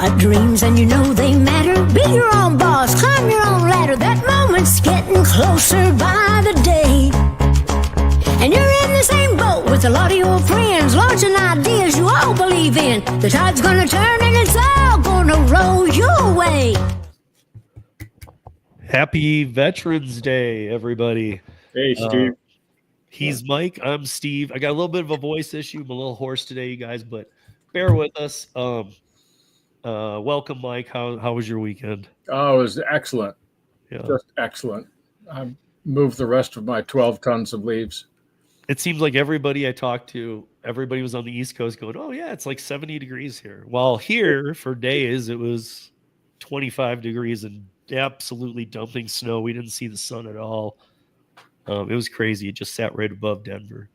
got dreams and you know they matter. Be your own boss, climb your own ladder. That moment's getting closer by the day. And you're in the same boat with a lot of your friends, launching ideas you all believe in. The tide's gonna turn and it's all gonna roll your way. Happy Veterans Day, everybody. Hey, Steve. He's Mike. I'm Steve. I got a little bit of a voice issue. I'm a little hoarse today, you guys, but bear with us. Welcome, Mike. How was your weekend? Oh, it was excellent. Yeah. Just excellent. I moved the rest of my 12 tons of leaves. It seems like everybody I talked to, everybody was on the East Coast going, oh, yeah, it's like 70 degrees here. While here for days, it was 25 degrees and absolutely dumping snow. We didn't see the sun at all. It was crazy. It just sat right above Denver.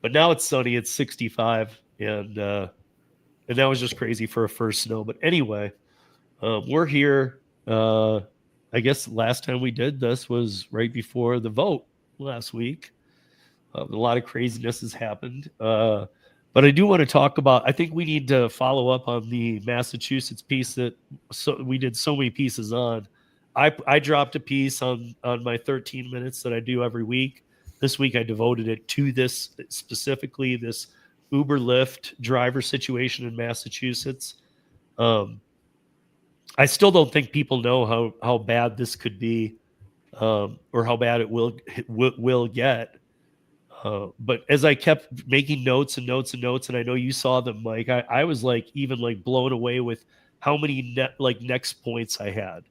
But now it's sunny. It's 65. And that was just crazy for a first snow. But anyway, we're here. I guess last time we did this was right before the vote last week. A lot of craziness has happened. But I do want to talk about, I think we need to follow up on the Massachusetts piece that we did so many pieces on. I dropped a piece on my 13 minutes that I do every week. This week I devoted it to this specifically, this Uber Lyft driver situation in Massachusetts. I still don't think people know how bad this could be, or how bad it will get. But as I kept making notes, and I know you saw them, Mike, I was even blown away with how many next points I had.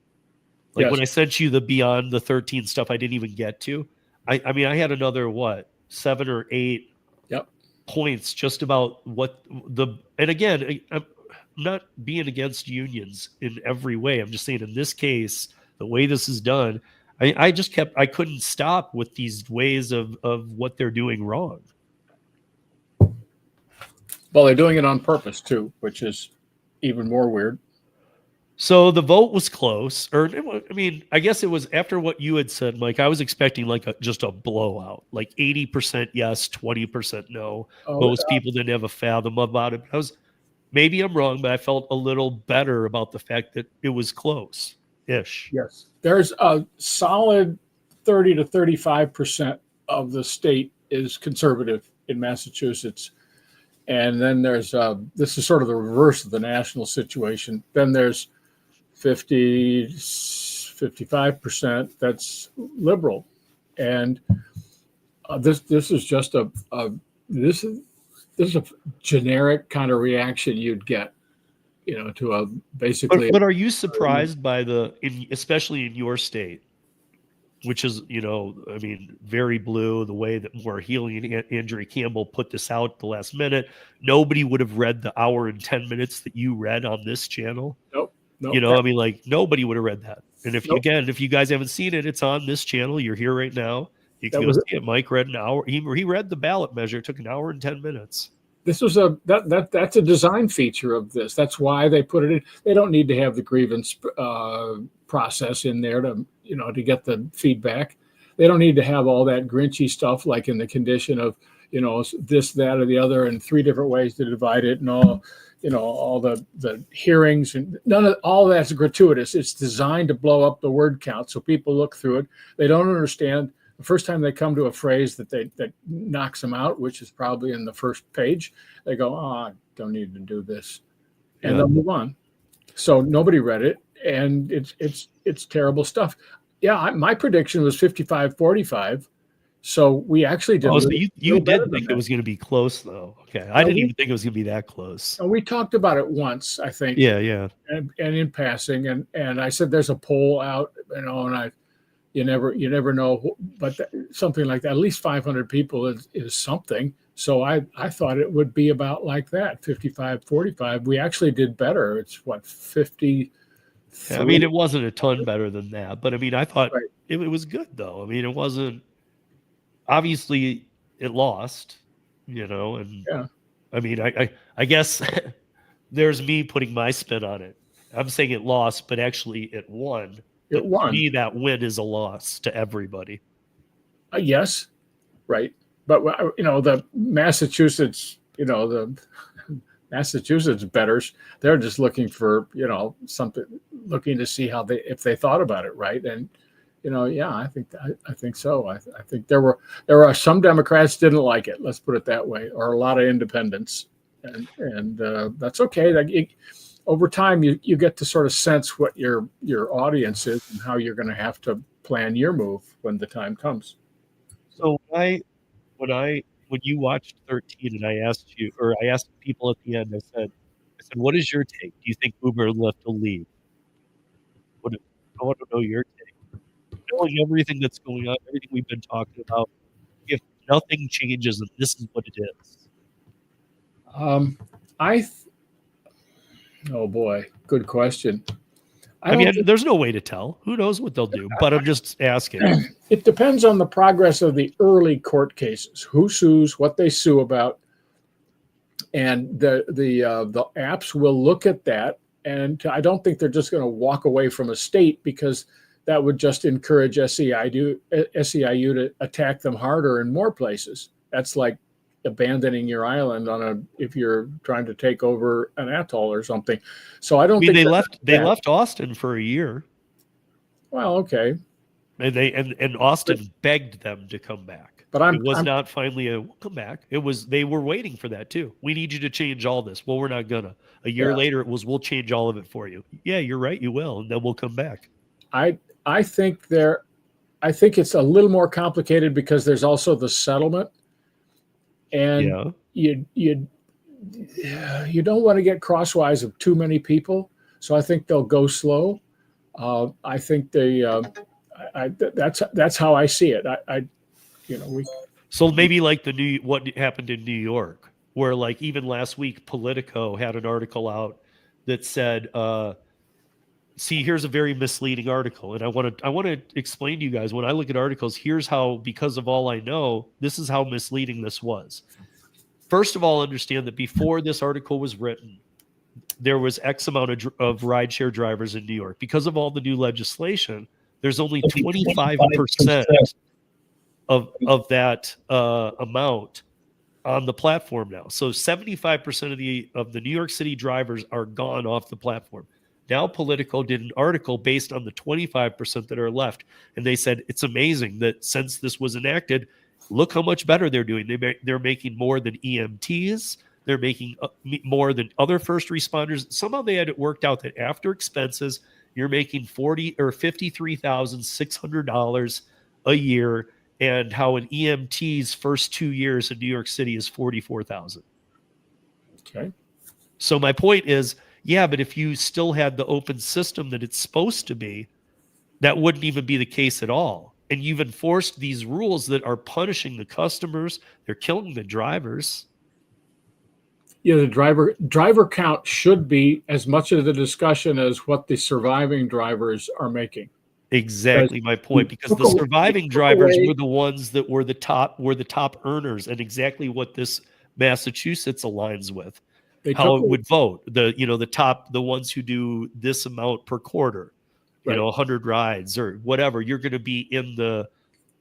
Yes. When I sent you the beyond the 13 stuff I didn't even get to, I mean, I had another, 7 or 8 points just about and again, I'm not being against unions in every way. I'm just saying in this case, the way this is done, I couldn't stop with these ways of what they're doing wrong. Well, they're doing it on purpose too, which is even more weird. So the vote was close, I guess it was after what you had said, Mike. I was expecting just a blowout, 80% yes, 20% no. Most people didn't have a fathom about it. Maybe I'm wrong, but I felt a little better about the fact that it was close-ish. Yes, there's a solid 30 to 35% of the state is conservative in Massachusetts. And then there's, this is sort of the reverse of the national situation. Then there's 55% that's liberal. And this is just this is a generic kind of reaction you'd get, to a basically. But are you surprised by especially in your state, which is, very blue, the way that Moore Healy and Andrew Campbell put this out the last minute? Nobody would have read the hour and 10 minutes that you read on this channel. Nope. Nobody would have read that. And if you guys haven't seen it, it's on this channel. You're here right now. You can go see it. Mike read an hour. He read the ballot measure. It took an hour and 10 minutes. This was that's a design feature of this. That's why they put it in. They don't need to have the grievance process in there to get the feedback. They don't need to have all that grinchy stuff like in the condition of this, that, or the other, and 3 different ways to divide it, and all the hearings, and none of all that's gratuitous. It's designed to blow up the word count so people look through it. They don't understand. The first time they come to a phrase that knocks them out, which is probably in the first page, they go, I don't need to do this. And they'll move on. So nobody read it, and it's terrible stuff. Yeah, my prediction was 55-45. So we actually did. Oh, so you did think it was going to be clse, though. Okay, I didn't even think it was going to be that close. And we talked about it once, I think. Yeah. And in passing, and I said there's a poll out, and you never know, but something like that, at least 500 people is something. So I thought it would be about like that, 55-45. We actually did better. It's 50. Yeah, it wasn't a ton better than that, but I thought it was good though. It wasn't. Obviously, it lost, and I guess there's me putting my spin on it. I'm saying it lost, but actually it won. It won. To me, that win is a loss to everybody. Yes, right. But the Massachusetts, the Massachusetts betters, they're just looking for, something, looking to see if they thought about it right. And, yeah, I think so. I think there are some Democrats didn't like it. Let's put it that way, or a lot of independents, and that's okay. Over time, you get to sort of sense what your audience is and how you're going to have to plan your move when the time comes. So when you watched 13 and I asked you, or I asked people at the end, I said, what is your take? Do you think Uber and Lyft will leave? I want to know your take. Knowing everything that's going on, everything we've been talking about, if nothing changes and this is what it is. Oh boy, good question. I mean, there's no way to tell. Who knows what they'll do? But I'm just asking. It depends on the progress of the early court cases. Who sues, what they sue about, and the apps will look at that. And I don't think they're just going to walk away from a state, because that would just encourage SEIU to attack them harder in more places. That's like abandoning your island if you're trying to take over an atoll or something. So I don't think they left Austin for a year. Well, okay. And Austin begged them to come back. But it was not finally a come back. It was, they were waiting for that too. We need you to change all this. Well, we're not gonna. A year later, it was, we'll change all of it for you. Yeah, you're right, you will, and then we'll come back. I think it's a little more complicated, because there's also the settlement, and you don't want to get crosswise of too many people. So I think they'll go slow. I think that's how I see it. So maybe like what happened in New York, where like even last week Politico had an article out that said, see, here's a very misleading article. And I want to explain to you guys, when I look at articles, here's how, because of all I know, this is how misleading this was. First of all, understand that before this article was written, there was X amount of rideshare drivers in New York. Because of all the new legislation, there's only 25% of that amount on the platform now. So 75% of the New York City drivers are gone off the platform. Now Politico did an article based on the 25% that are left. And they said, it's amazing that since this was enacted, look how much better they're doing. They're making more than EMTs. They're making more than other first responders. Somehow they had it worked out that after expenses, you're making $53,600 a year, and how an EMT's first 2 years in New York City is $44,000. Okay. So my point is, yeah, but if you still had the open system that it's supposed to be, that wouldn't even be the case at all. And you've enforced these rules that are punishing the customers. They're killing the drivers. Yeah, the driver count should be as much of the discussion as what the surviving drivers are making. Exactly my point, because the surviving drivers were the ones that were the top earners, and exactly what this Massachusetts aligns with. How it would vote. The ones who do this amount per quarter, 100 rides or whatever, you're going to be in the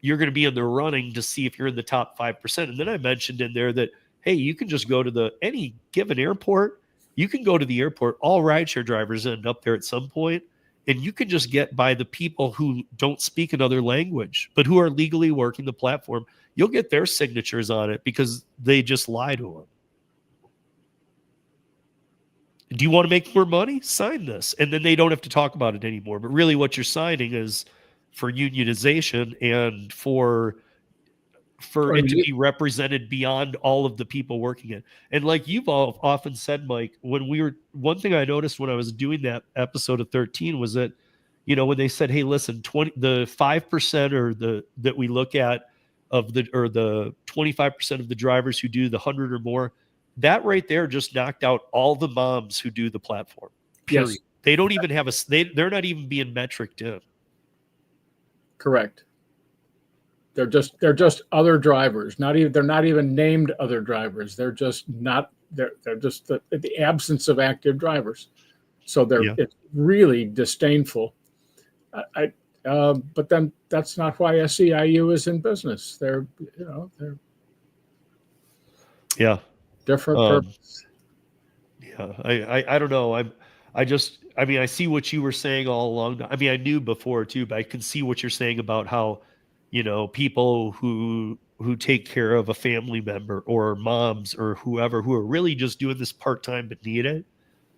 running to see if you're in the top 5%. And then I mentioned in there that, hey, you can just go to any given airport. You can go to the airport. All rideshare drivers end up there at some point, and you can just get by the people who don't speak another language, but who are legally working the platform. You'll get their signatures on it because they just lie to them. Do you want to make more money? Sign this. And then they don't have to talk about it anymore. But really what you're signing is for unionization and for it to be represented beyond all of the people working it. And like you've all often said, Mike, one thing I noticed when I was doing that episode of 13 was that, when they said, hey, listen, the 5% that we look at the 25% of the drivers who do the 100 or more, that right there just knocked out all the moms who do the platform. Period. Yes. They don't even have they're not even being metriced in. Correct. They're just other drivers. They're not even named other drivers. They're just the absence of active drivers. So it's really disdainful. But then that's not why SEIU is in business. They're different purpose. Yeah, I don't know. I mean, I see what you were saying all along. I mean, I knew before too, but I can see what you're saying about how, people who take care of a family member or moms or whoever who are really just doing this part-time but need it.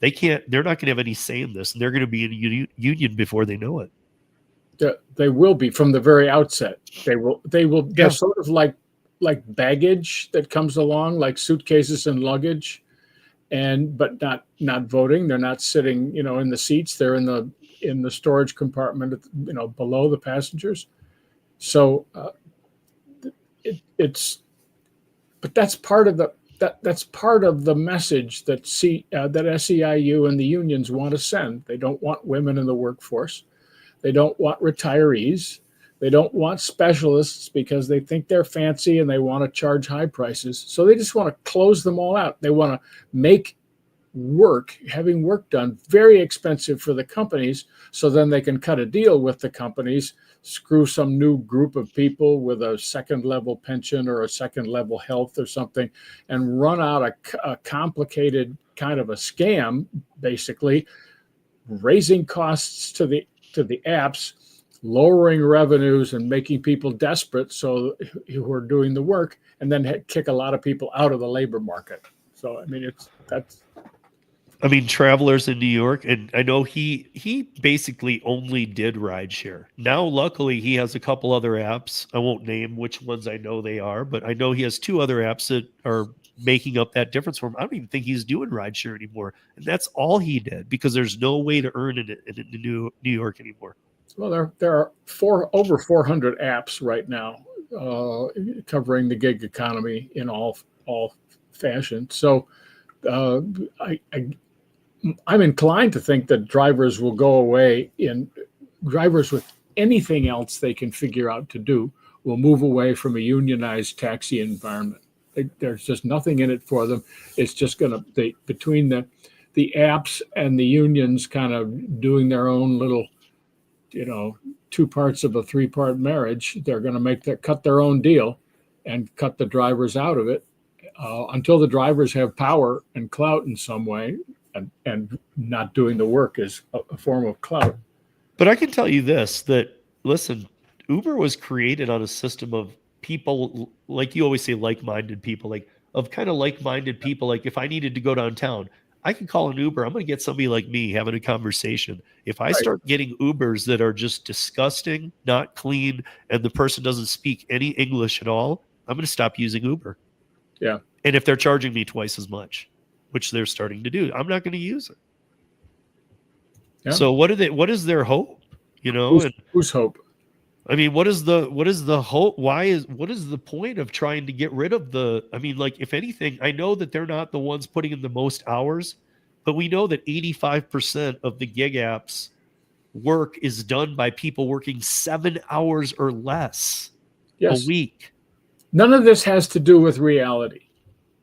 They're not going to have any say in this, and they're going to be in a union before they know it. They will be from the very outset. They're Yeah. sort of like baggage that comes along, like suitcases and luggage, but not voting. They're not sitting, in the seats. They're in the storage compartment, below the passengers. So but that's part of the message that SEIU and the unions want to send. They don't want women in the workforce. They don't want retirees. They don't want specialists because they think they're fancy and they want to charge high prices. So they just want to close them all out. They want to make having work done, very expensive for the companies, so then they can cut a deal with the companies, screw some new group of people with a second level pension or a second level health or something, and run out a complicated kind of a scam, basically raising costs to the apps, lowering revenues and making people desperate who are doing the work, and then kick a lot of people out of the labor market. So I mean, Travelers in New York, and I know he basically only did rideshare. Now, luckily, he has a couple other apps. I won't name which ones I know they are, but I know he has two other apps that are making up that difference for him. I don't even think he's doing rideshare anymore, and that's all he did because there's no way to earn in New York anymore. Well, there are over 400 apps right now covering the gig economy in all fashion. So I'm inclined to think that drivers will go away. Drivers with anything else they can figure out to do will move away from a unionized taxi environment. There's just nothing in it for them. It's just going to between the apps and the unions kind of doing their own little, two parts of a three-part marriage. They're going to cut their own deal and cut the drivers out of it until the drivers have power and clout in some way. And not doing the work is a form of clout. But I can tell you this, that, listen, Uber was created on a system of people, like you always say, like-minded people, like if I needed to go downtown, I can call an Uber. I'm going to get somebody like me having a conversation. If I start getting Ubers that are just disgusting, not clean, and the person doesn't speak any English at all, I'm going to stop using Uber. Yeah. And if they're charging me twice as much, which they're starting to do, I'm not going to use it. Yeah. So what is their hope? Whose hope? I mean, what is the hope? What is the point of trying to get rid of if anything, I know that they're not the ones putting in the most hours, but we know that 85% of the gig apps work is done by people working 7 hours or less a week. None of this has to do with reality.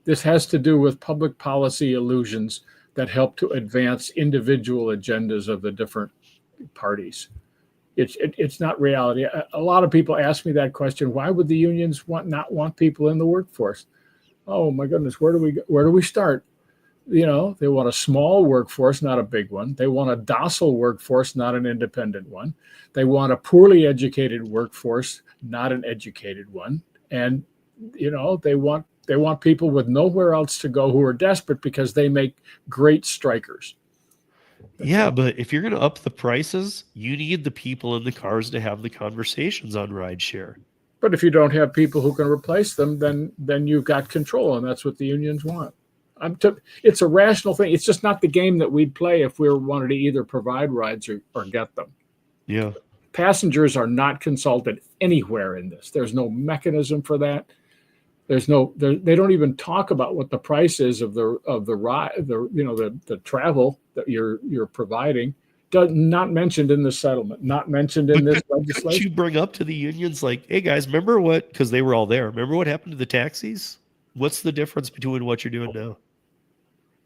This has to do with public policy illusions that help to advance individual agendas of the different parties. It's not reality. A lot of people ask me that question: why would the unions not want people in the workforce? Oh my goodness, where do we start? They want a small workforce, not a big one. They want a docile workforce, not an independent one. They want a poorly educated workforce, not an educated one. And they want people with nowhere else to go who are desperate because they make great strikers. Yeah, but if you're going to up the prices, you need the people in the cars to have the conversations on rideshare. But if you don't have people who can replace them, then you've got control, and that's what the unions want. It's a rational thing. It's just not the game that we'd play if we wanted to either provide rides or get them. Yeah. Passengers are not consulted anywhere in this. There's no mechanism for that. They don't even talk about what the price is of the ride, the travel that you're providing. Not mentioned in the settlement, not mentioned in this legislation. Couldn't you bring up to the unions like, hey guys, remember what, because they were all there, remember what happened to the taxis? What's the difference between what you're doing now?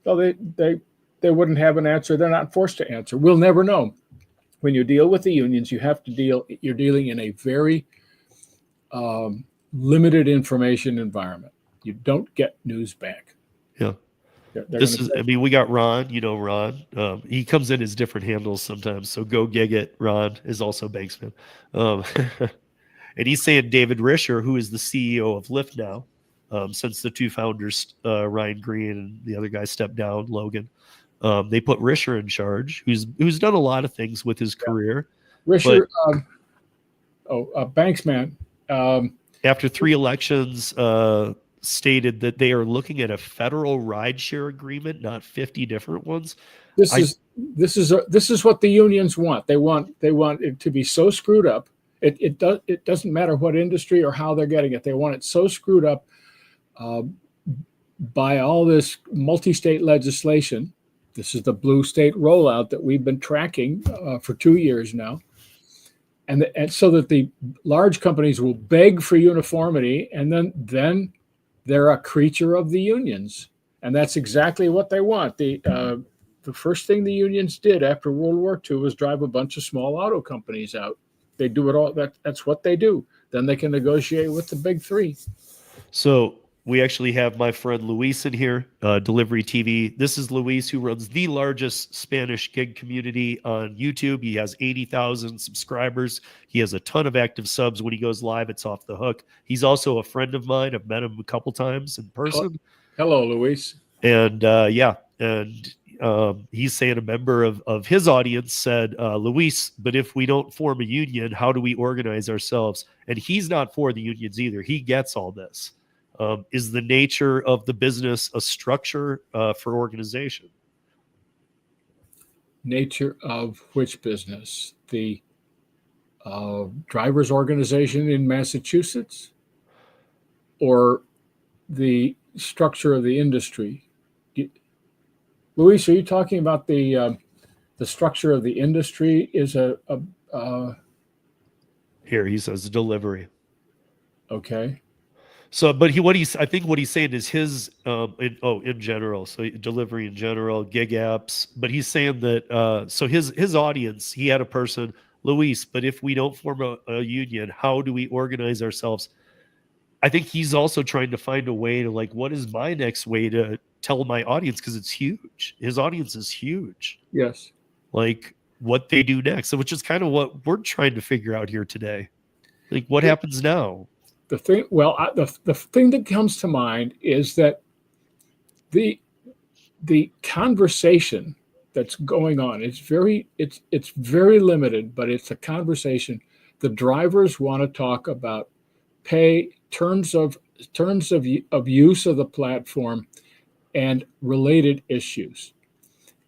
Well, they wouldn't have an answer. They're not forced to answer. We'll never know. When you deal with the unions, you're dealing in a very limited information environment. You don't get news back. Yeah. This is, I mean, we got Ron, you know, Ron. He comes in as different handles sometimes. So go gig it. Ron is also Banksman. Um, and he's saying David Risher, who is the CEO of Lyft now, since the two founders, Ryan Green and the other guy stepped down, Logan. They put Risher in charge, who's done a lot of things with his career. Risher, Banksman. After 3 elections, stated that they are looking at a federal rideshare agreement, not 50 different ones. This is what the unions want. They want it to be so screwed up. It doesn't matter what industry or how they're getting it. They want it so screwed up by all this multi-state legislation. This is the blue state rollout that we've been tracking for 2 years now. And so that the large companies will beg for uniformity, and then they're a creature of the unions. And that's exactly what they want. The first thing the unions did after World War II was drive a bunch of small auto companies out. They do it all. That's what they do. Then they can negotiate with the big three. So we actually have my friend Luis in here, Delivery TV. This is Luis, who runs the largest Spanish gig community on YouTube. He has 80,000 subscribers. He has a ton of active subs. When he goes live, it's off the hook. He's also a friend of mine. I've met him a couple times in person. Hello, Luis. And he's saying a member of his audience said, Luis, but if we don't form a union, how do we organize ourselves? And he's not for the unions either. He gets all this. Is the nature of the business a structure for organization? Nature of which business? The drivers organization in Massachusetts, or the structure of the industry? Luis, are you talking about the structure of the industry? Is Here he says delivery. Okay. So, but I think what he's saying is his, in general, so delivery in general, gig apps, but he's saying that, so his audience, he had a person, Luis, but if we don't form a union, how do we organize ourselves? I think he's also trying to find a way to, like, what is my next way to tell my audience? Because it's huge. His audience is huge. Yes. Like what they do next. So, which is kind of what we're trying to figure out here today. Like what happens now? The thing that comes to mind is that the conversation that's going on is very limited, but it's a conversation. The drivers want to talk about pay, terms of use of the platform, and related issues,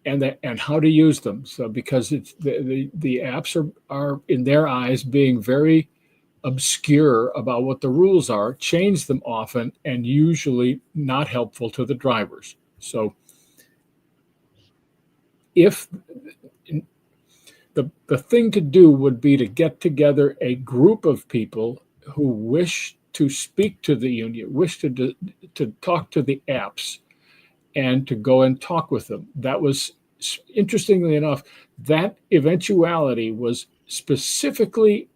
and how to use them. So because it's the apps are in their eyes being very obscure about what the rules are, change them often, and usually not helpful to the drivers. So if the thing to do would be to get together a group of people who wish to speak to the union, wish to talk to the apps, and to go and talk with them. That was, interestingly enough, that eventuality was specifically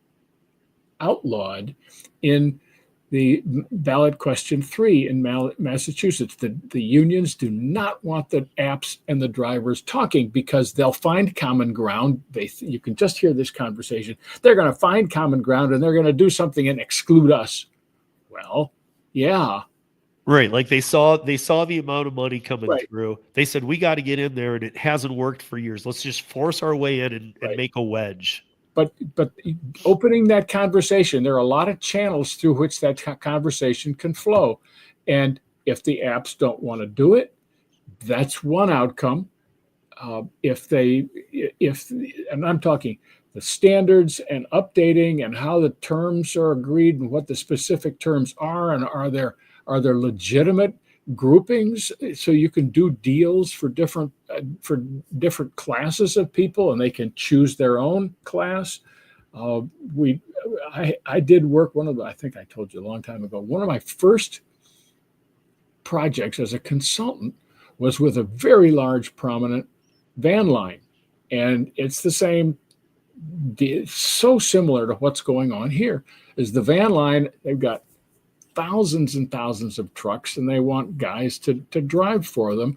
outlawed in the ballot question 3 in Massachusetts. The unions do not want the apps and the drivers talking because they'll find common ground. You can just hear this conversation. They're going to find common ground and they're going to do something and exclude us. Well, yeah. Right. Like they saw the amount of money coming through. They said, we got to get in there, and it hasn't worked for years. Let's just force our way in and make a wedge. But opening that conversation, there are a lot of channels through which that conversation can flow. And if the apps don't want to do it, that's one outcome. And I'm talking the standards and updating and how the terms are agreed and what the specific terms are, and are there legitimate groupings so you can do deals for different classes of people and they can choose their own class. I did work I think I told you a long time ago, one of my first projects as a consultant was with a very large prominent van line, and it's the same, so similar to what's going on here. Is the van line, they've got thousands and thousands of trucks, and they want guys to drive for them.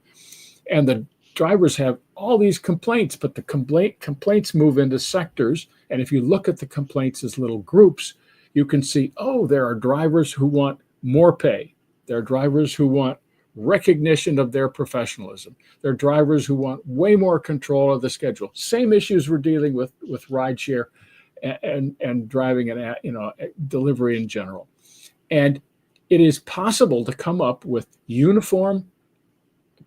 And the drivers have all these complaints, but the complaints move into sectors. And if you look at the complaints as little groups, you can see, oh, there are drivers who want more pay. There are drivers who want recognition of their professionalism. There are drivers who want way more control of the schedule. Same issues we're dealing with rideshare and driving and delivery in general. And it is possible to come up with uniform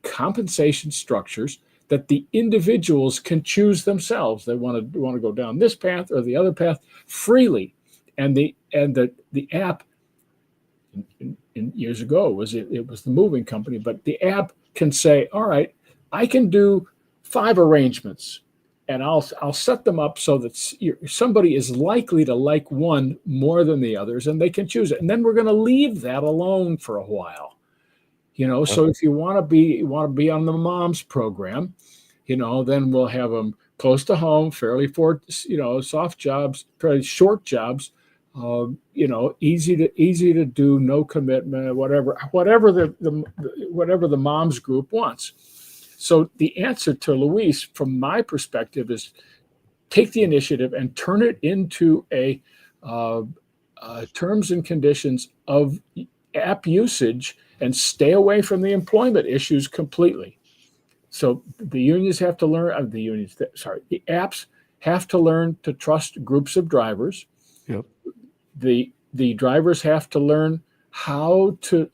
compensation structures that the individuals can choose themselves. They want to go down this path or the other path freely. And the app in years ago it was the moving company, but the app can say, all right, I can do 5 arrangements, and I'll set them up so that somebody is likely to like one more than the others, and they can choose it. And then we're going to leave that alone for a while. So if you want to be on the mom's program, then we'll have them close to home, fairly soft jobs, fairly short jobs, easy to do, no commitment, whatever the mom's group wants. So the answer to Luis, from my perspective, is take the initiative and turn it into a terms and conditions of app usage, and stay away from the employment issues completely. So the apps have to learn to trust groups of drivers. Yep. The drivers have to learn how to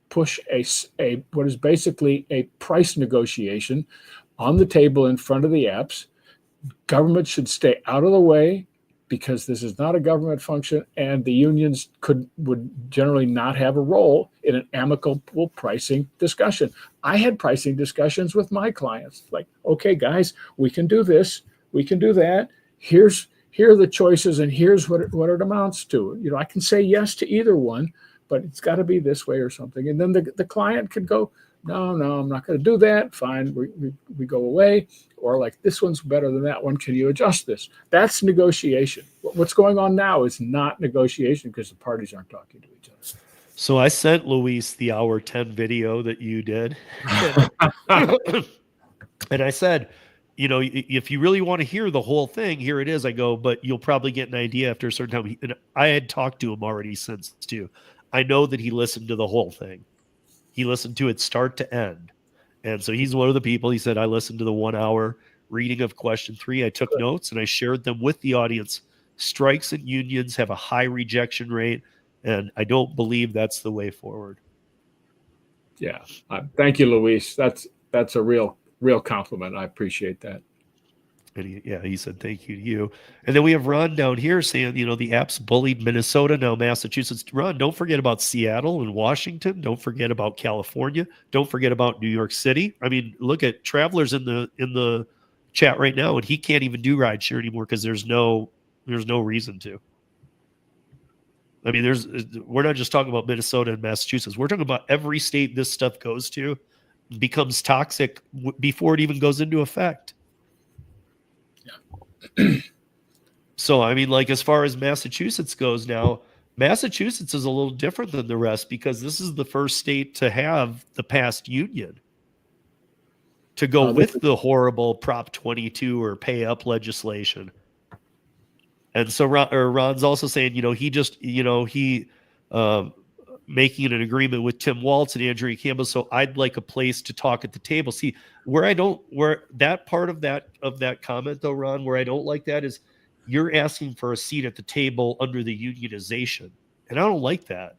push a what is basically a price negotiation on the table in front of the apps. Government should stay out of the way, because this is not a government function, and the unions would generally not have a role in an amicable pricing discussion. I had pricing discussions with my clients, like, okay, guys, we can do this, we can do that. Here are the choices, and here's what it amounts to. I can say yes to either one, but it's got to be this way or something. And then the client could go, no, I'm not going to do that. Fine, we go away. Or like, this one's better than that one. Can you adjust this? That's negotiation. What's going on now is not negotiation, because the parties aren't talking to each other. So I sent Luis the hour 10 video that you did. And I said, if you really want to hear the whole thing, here it is. I go, but you'll probably get an idea after a certain time. And I had talked to him already since too. I know that he listened to the whole thing. He listened to it start to end. And so he's one of the people. He said, I listened to the 1 hour reading of question 3. I took notes and I shared them with the audience. Strikes and unions have a high rejection rate, and I don't believe that's the way forward. Yeah. Thank you, Luis. That's a real compliment. I appreciate that. And he said, thank you to you. And then we have Ron down here saying, the app's bullied Minnesota, now Massachusetts. Ron, don't forget about Seattle and Washington. Don't forget about California. Don't forget about New York City. I mean, look at Travelers in the chat right now, and he can't even do rideshare anymore because there's no reason to. I mean, we're not just talking about Minnesota and Massachusetts. We're talking about every state this stuff goes to becomes toxic before it even goes into effect. So, I mean, like, as far as Massachusetts goes now, Massachusetts is a little different than the rest, because this is the first state to have the past union to go with the horrible Prop 22 or pay up legislation. And so Ron's also saying, making an agreement with Tim Waltz and Andrea Campbell. So I'd like a place to talk at the table. See, where that part of that comment though, Ron, where I don't like that is you're asking for a seat at the table under the unionization. And I don't like that,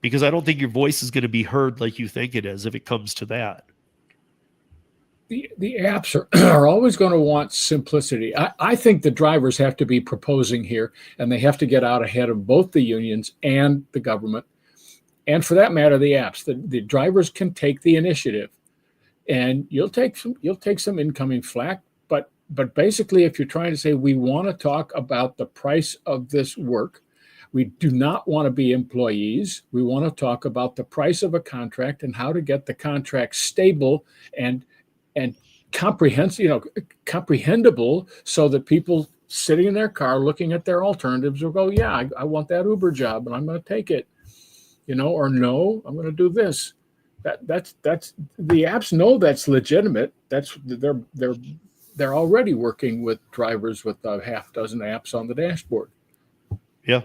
because I don't think your voice is going to be heard like you think it is if it comes to that. The apps are always going to want simplicity. I think the drivers have to be proposing here, and they have to get out ahead of both the unions and the government. And for that matter, the apps. The drivers can take the initiative, and you'll take some incoming flack. But basically, if you're trying to say, we want to talk about the price of this work, we do not want to be employees. We want to talk about the price of a contract and how to get the contract stable and comprehensible, so that people sitting in their car looking at their alternatives will go, yeah, I want that Uber job and I'm going to take it, or no, I'm going to do this. That's the apps know that's legitimate. That's they're already working with drivers with a half dozen apps on the dashboard. Yeah.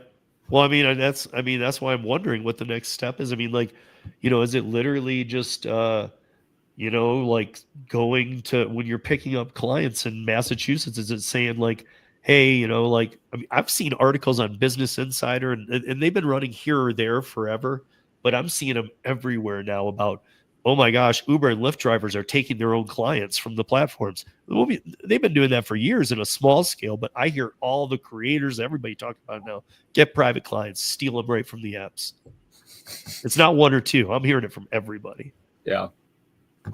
Well, I mean, that's why I'm wondering what the next step is. I mean, like, is it literally just, like going to when you're picking up clients in Massachusetts, is it saying like, hey, like, I mean, I've seen articles on Business Insider and they've been running here or there forever, but I'm seeing them everywhere now about, oh my gosh, Uber and Lyft drivers are taking their own clients from the platforms. They've been doing that for years in a small scale, but I hear all the creators, everybody talking about it now, get private clients, steal them right from the apps. It's not one or two. I'm hearing it from everybody. Yeah.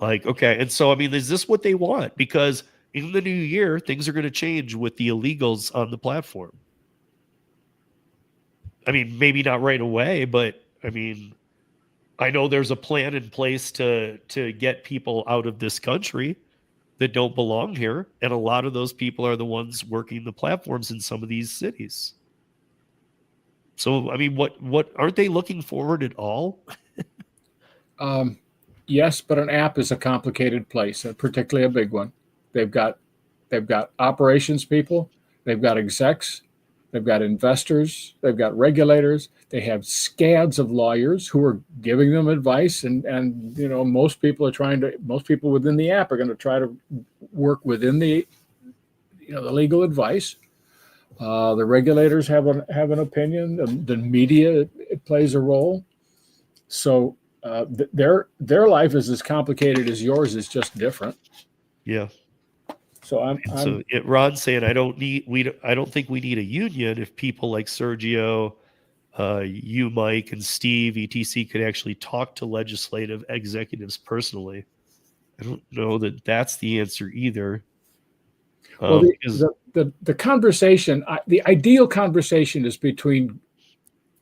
Like, okay. And so, I mean, is this what they want? Because in the new year, things are going to change with the illegals on the platform. I mean, maybe not right away, but I mean, I know there's a plan in place to get people out of this country that don't belong here. And a lot of those people are the ones working the platforms in some of these cities. So, I mean, what aren't they looking forward at all? Yes, but an app is a complicated place, particularly a big one. They've got operations people, they've got execs, they've got investors, they've got regulators, they have scads of lawyers who are giving them advice, and most people within the app are going to try to work within the the legal advice. The regulators have an opinion. The media it plays a role. So their life is as complicated as yours. Is just different. Yeah. So Ron's saying I don't think we need a union if people like Sergio, you, Mike, and Steve, etc. could actually talk to legislative executives personally. I don't know that that's the answer either. Well, the conversation, the ideal conversation is between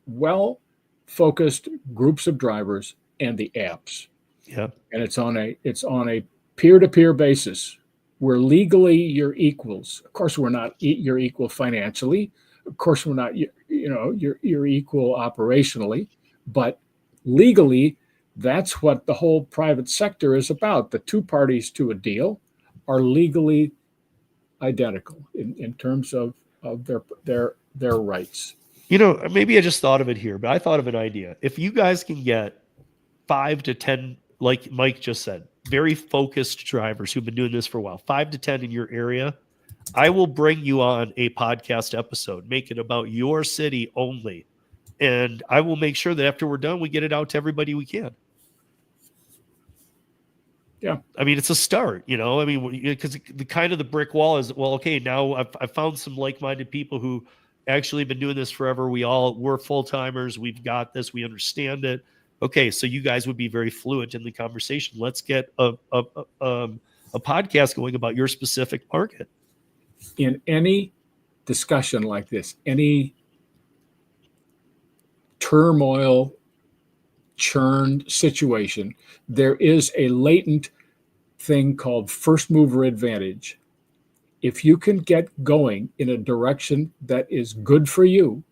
well-focused groups of drivers and the apps. Yeah. And it's on a peer-to-peer basis where legally you're equals. Of course, we're not your equal financially. Of course, we're not you're equal operationally, but legally, that's what the whole private sector is about. The two parties to a deal are legally identical in terms of their rights. Maybe I just thought of it here, but I thought of an idea. If you guys can get 5 to 10, like Mike just said, very focused drivers who've been doing this for a while, 5 to 10 in your area, I will bring you on a podcast episode, make it about your city only. And I will make sure that after we're done, we get it out to everybody we can. Yeah. I mean, it's a start, I mean, because the brick wall is, well, okay, now I've found some like-minded people who actually been doing this forever. We're full-timers. We've got this. We understand it. Okay, so you guys would be very fluent in the conversation. Let's get a podcast going about your specific market. In any discussion like this, any turmoil, churned situation, there is a latent thing called first mover advantage. If you can get going in a direction that is good for you,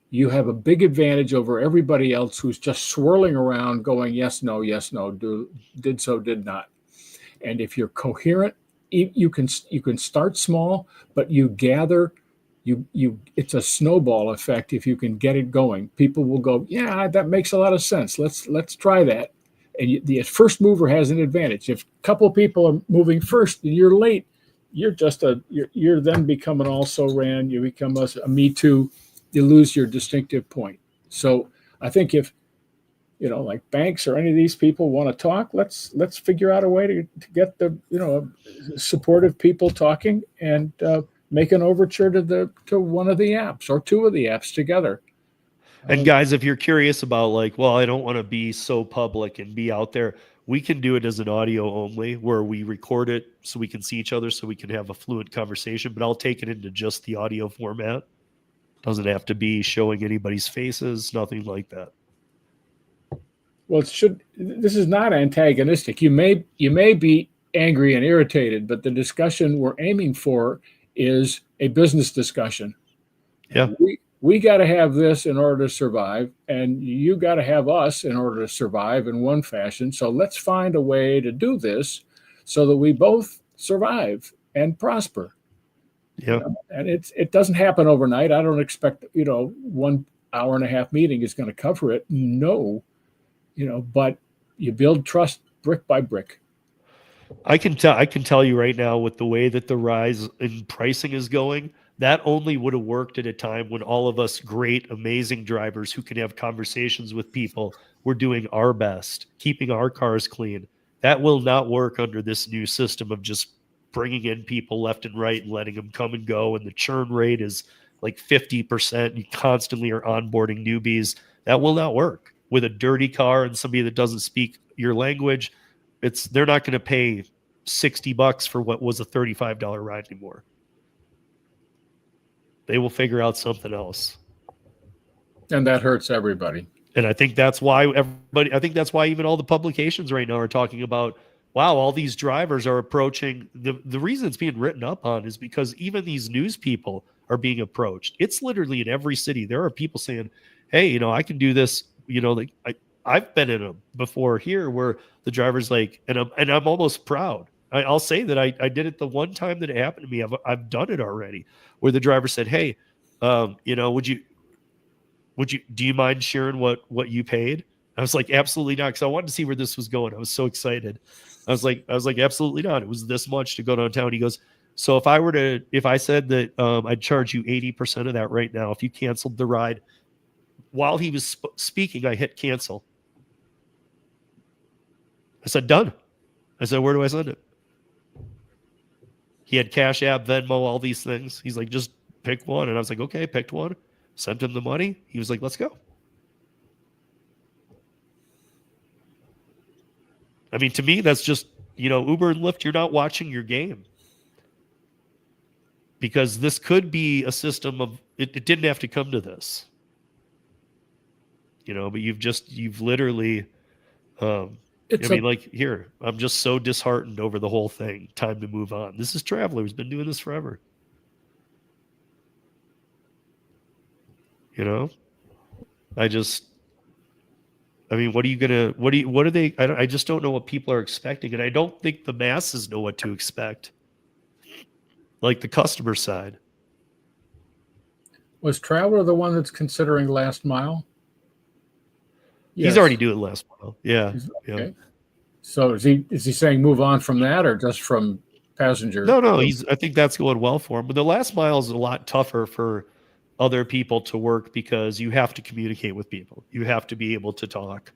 you have a big advantage over everybody else who's just swirling around going, yes, no, did so, did not. And if you're coherent, you can start small, but you gather, it's a snowball effect. If you can get it going, people will go, yeah, that makes a lot of sense. Let's try that. And the first mover has an advantage. If a couple of people are moving first and you're late, you're then become an also ran. You become a me too. You lose your distinctive point. So I think if like banks or any of these people want to talk, let's figure out a way to get the supportive people talking and make an overture to one of the apps or two of the apps together. And guys, if you're curious about like, well, I don't want to be so public and be out there, we can do it as an audio only where we record it so we can see each other so we can have a fluent conversation, but I'll take it into just the audio format. Doesn't have to be showing anybody's faces, nothing like that. Well, this is not antagonistic. You may be angry and irritated, but the discussion we're aiming for is a business discussion. Yeah. We got to have this in order to survive, and you got to have us in order to survive in one fashion. So let's find a way to do this so that we both survive and prosper. Yeah. And it doesn't happen overnight. I don't expect 1 hour and a half meeting is going to cover it. No, but you build trust brick by brick. I can tell you right now, with the way that the rise in pricing is going, that only would have worked at a time when all of us great, amazing drivers who can have conversations with people were doing our best, keeping our cars clean. That will not work under this new system of just bringing in people left and right and letting them come and go. And the churn rate is like 50%. You constantly are onboarding newbies. That will not work with a dirty car and somebody that doesn't speak your language. They're not going to pay $60 for what was a $35 ride anymore. They will figure out something else. And that hurts everybody. And I think that's why even all the publications right now are talking about, wow, all these drivers are approaching. The reason it's being written up on is because even these news people are being approached. It's literally in every city. There are people saying, hey, I can do this. I've been in them before here where the driver's like, and I'm almost proud. I'll say that I did it the one time that it happened to me. I've done it already, where the driver said, "Hey, do you mind sharing what you paid?" I was like, "Absolutely not," because I wanted to see where this was going. I was so excited. I was like, "Absolutely not." It was this much to go downtown. He goes, "So if I said that I'd charge you 80% of that right now if you canceled the ride," while he was speaking, I hit cancel. I said, "Done." I said, "Where do I send it?" He had Cash App, Venmo, all these things. He's like, "Just pick one." And I was like, "Okay," picked one, sent him the money. He was like, "Let's go." I mean, to me, that's just, Uber and Lyft, you're not watching your game. Because this could be a system of, it didn't have to come to this. But you've literally, here, I'm just so disheartened over the whole thing. Time to move on. This is Traveler who's been doing this forever. I just don't know what people are expecting. And I don't think the masses know what to expect. Like the customer side. Was Traveler the one that's considering last mile? Yes. He's already doing last mile. Yeah. Okay. Yeah. So is he saying move on from that or just from passenger? No. I think that's going well for him. But the last mile is a lot tougher for other people to work because you have to communicate with people. You have to be able to talk.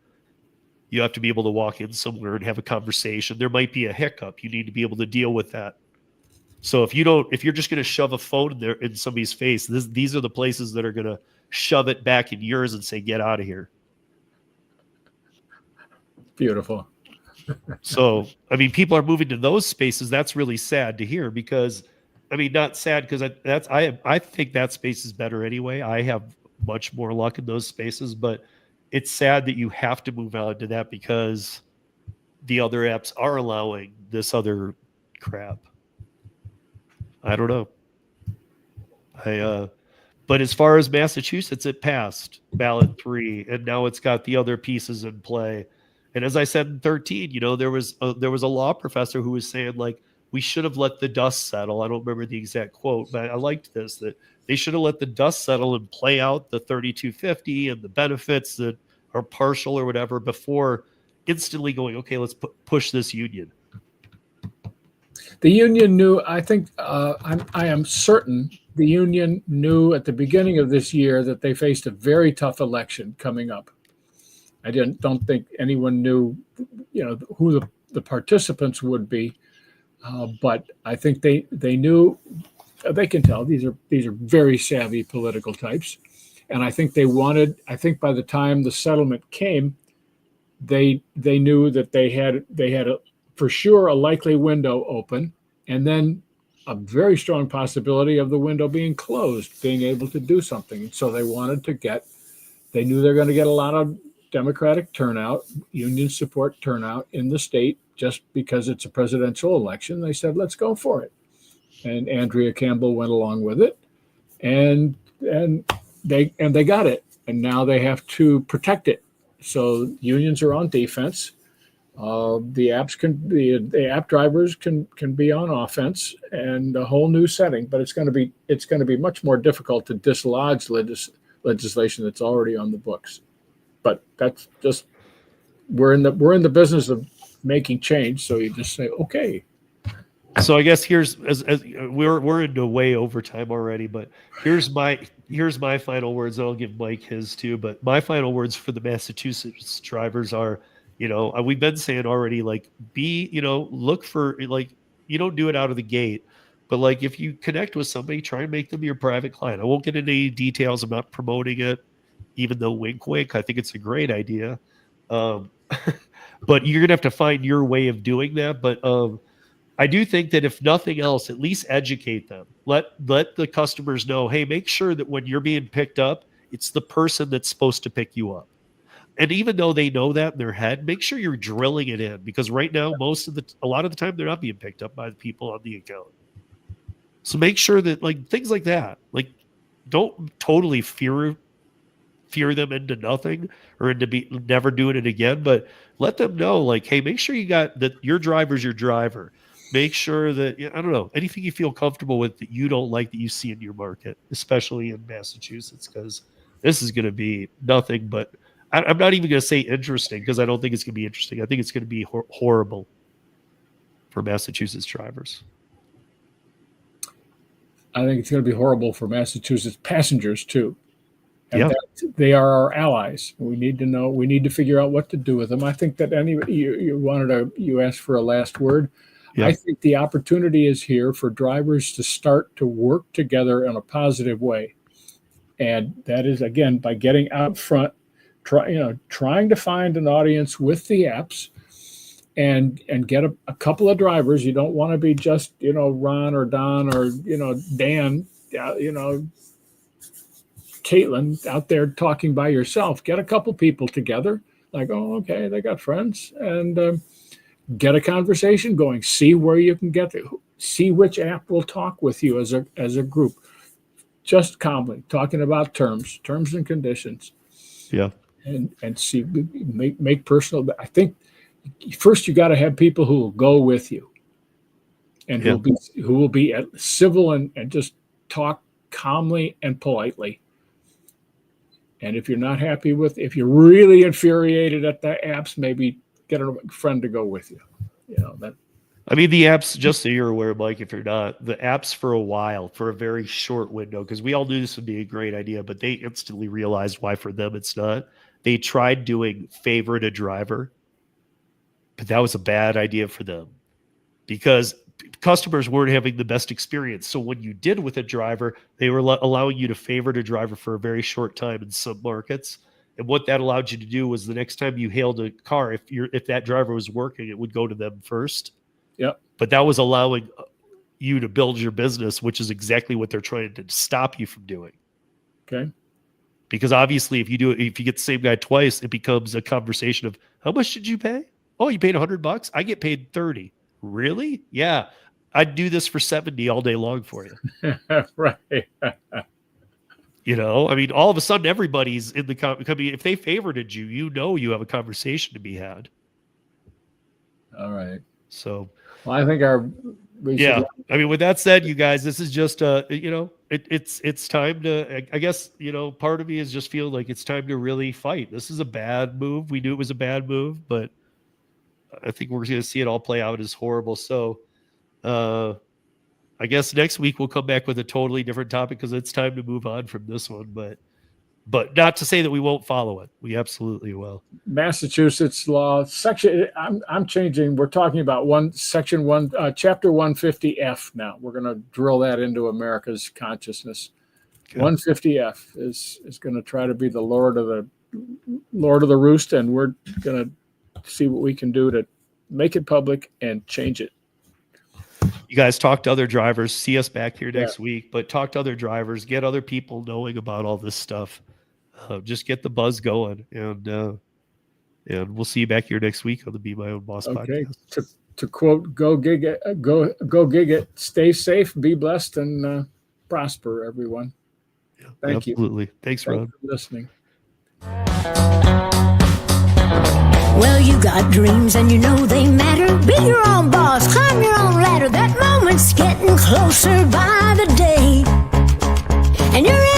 You have to be able to walk in somewhere and have a conversation. There might be a hiccup. You need to be able to deal with that. So if you're just going to shove a phone in somebody's face, these are the places that are going to shove it back in yours and say, "Get out of here." Beautiful. So, people are moving to those spaces. That's really sad to hear because, not sad because I think that space is better anyway. I have much more luck in those spaces, but it's sad that you have to move out to that because the other apps are allowing this other crap. I don't know. But as far as Massachusetts, it passed ballot 3, and now it's got the other pieces in play. And as I said in 13, there was a law professor who was saying, like, we should have let the dust settle. I don't remember the exact quote, but I liked this, that they should have let the dust settle and play out the 3250 and the benefits that are partial or whatever before instantly going, okay, let's push this union. The union knew, I think, I am certain the union knew at the beginning of this year that they faced a very tough election coming up. I don't think anyone knew, who the participants would be, but I think they knew. They can tell these are very savvy political types, and I think they wanted. I think by the time the settlement came, they knew that they had for sure a likely window open, and then a very strong possibility of the window being closed, being able to do something. So they wanted to they knew they're going to get a lot of Democratic turnout, union support turnout in the state, just because it's a presidential election. They said, let's go for it. and Andrea Campbell went along with it, and they got it, and now they have to protect it. So unions are on defense. The app drivers can be on offense, and a whole new setting. But it's going to be much more difficult to dislodge legislation that's already on the books. But that's just we're in the business of making change. So you just say, okay. So I guess here's as we're into way overtime already, but here's my final words. I'll give Mike his too, but my final words for the Massachusetts drivers are, we've been saying already, like, look for, like, you don't do it out of the gate, but like if you connect with somebody, try and make them your private client. I won't get into any details. I'm not promoting it, even though wink wink, I think it's a great idea. But you're gonna have to find your way of doing that. But I do think that if nothing else, at least educate them. Let the customers know, hey, make sure that when you're being picked up, it's the person that's supposed to pick you up. And even though they know that in their head, make sure you're drilling it in, because right now, a lot of the time, they're not being picked up by the people on the account. So make sure that, like, things like that, like, don't totally fear them into nothing or into never doing it again, but let them know, like, hey, make sure you got that your driver's your driver. Make sure that, I don't know, anything you feel comfortable with that you don't like that you see in your market, especially in Massachusetts, because this is going to be nothing but, I'm not even going to say interesting, because I don't think it's going to be interesting. I think it's going to be horrible for Massachusetts drivers. I think it's going to be horrible for Massachusetts passengers too. And they are our allies. We need to figure out what to do with them. I think that you asked for a last word. Yeah. I think the opportunity is here for drivers to start to work together in a positive way. And that is, again, by getting out front, trying to find an audience with the apps and get a couple of drivers. You don't want to be just, Ron or Don or, Dan, Caitlin out there talking by yourself. Get a couple people together, like, oh, okay, they got friends, and get a conversation going. See where you can get to. See which app will talk with you as a group. Just calmly talking about terms and conditions. Yeah, and see, make personal. I think first you got to have people who will go with you, and who will be civil and just talk calmly and politely. And if you're not happy if you're really infuriated at the apps, maybe get a friend to go with you. I mean, the apps, just so you're aware, Mike, if you're not, the apps for a while, for a very short window, because we all knew this would be a great idea, but they instantly realized why for them it's not. They tried doing favorite a driver, but that was a bad idea for them because customers weren't having the best experience. So when you did with a driver, they were allowing you to favorite a driver for a very short time in some markets. And what that allowed you to do was the next time you hailed a car, if that driver was working, it would go to them first. Yeah. But that was allowing you to build your business, which is exactly what they're trying to stop you from doing. Okay. Because obviously if you get the same guy twice, it becomes a conversation of, how much did you pay? Oh, you paid $100. I get paid 30. Really? Yeah. I'd do this for 70 all day long for you. Right. I mean, all of a sudden everybody's in the company. If they favorited you, you have a conversation to be had. All right. So, well, I think I mean, with that said, you guys, this is just it's time to, I guess, part of me is just feeling like it's time to really fight. This is a bad move. We knew it was a bad move, but I think we're going to see it all play out as horrible. So, I guess next week we'll come back with a totally different topic because it's time to move on from this one. But not to say that we won't follow it. We absolutely will. Massachusetts law section. I'm changing. We're talking about chapter 150F now. We're going to drill that into America's consciousness. Okay. 150F is going to try to be the Lord of the Roost, and we're going to see what we can do to make it public and change it. You guys talk to other drivers, see us back here next week, but talk to other drivers, get other people knowing about all this stuff. Just get the buzz going, and we'll see you back here next week on the Be My Own Boss podcast. to quote, go gig it, go gig it. Stay safe, be blessed, and prosper, everyone. Thank you. Absolutely. Thanks, Thanks Ron. for listening. Well, you got dreams and you know they matter. Be your own boss, climb your own ladder. That moment's getting closer by the day. And you're